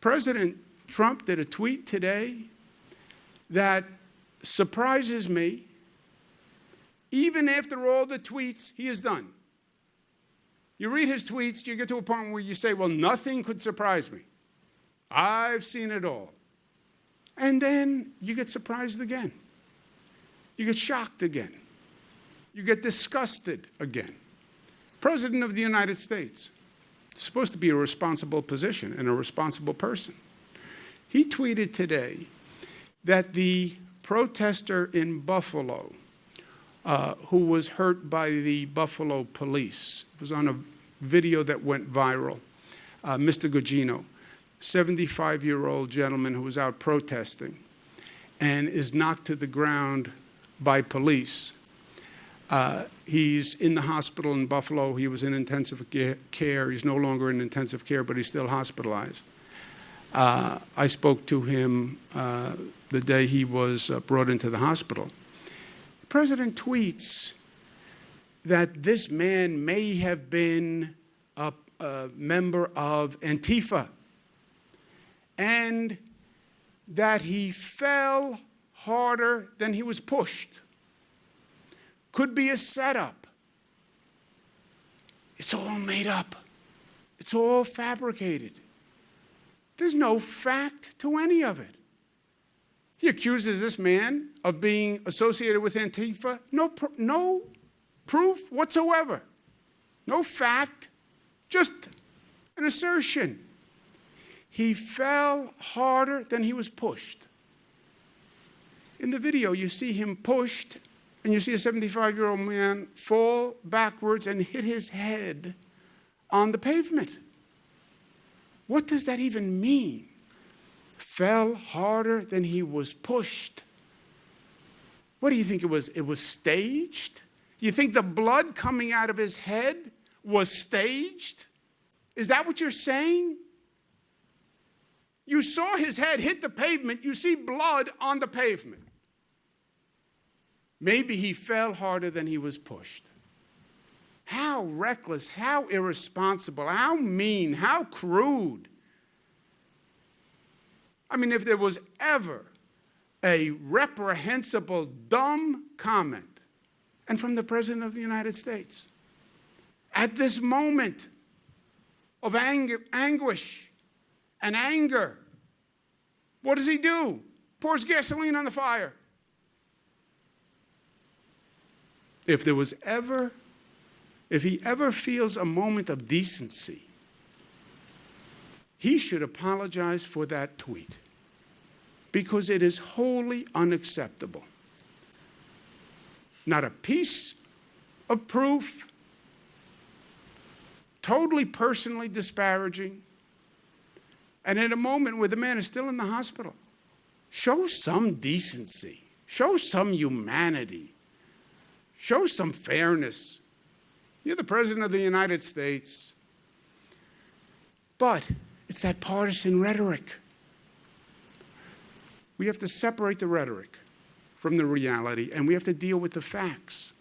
President Trump did a tweet today that surprises me. Even after all the tweets he has done. You read his tweets, you get to a point where you say, well, nothing could surprise me. I've seen it all. And then you get surprised again. You get shocked again. You get disgusted again. President of the United States, supposed to be a responsible position and a responsible person. He tweeted today that the protester in Buffalo, who was hurt by the Buffalo police, it was on a video that went viral, Mr. Gugino, 75-year-old gentleman who was out protesting and is knocked to the ground by police. He's in the hospital in Buffalo. He was in intensive care. He's no longer in intensive care, but he's still hospitalized. I spoke to him the day he was brought into the hospital. The president tweets that this man may have been a member of Antifa and that he fell harder than he was pushed. Could be a setup. It's all made up. It's all fabricated. There's no fact to any of it. He accuses this man of being associated with Antifa. No proof whatsoever. No fact, just an assertion. He fell harder than he was pushed. In the video, you see him pushed, and you see a 75-year-old man fall backwards and hit his head on the pavement. What does that even mean? Fell harder than he was pushed. What do you think it was? It was staged? Do you think the blood coming out of his head was staged? Is that what you're saying? You saw his head hit the pavement. You see blood on the pavement. Maybe he fell harder than he was pushed. How reckless, how irresponsible, how mean, how crude. I mean, if there was ever a reprehensible, dumb comment, and from the President of the United States, at this moment of anguish and anger, what does he do? Pours gasoline on the fire. If he ever feels a moment of decency, he should apologize for that tweet because it is wholly unacceptable. Not a piece of proof, totally personally disparaging, and in a moment where the man is still in the hospital. Show some decency. Show some humanity. Show some fairness. You're the President of the United States. But it's that partisan rhetoric. We have to separate the rhetoric from the reality, and we have to deal with the facts.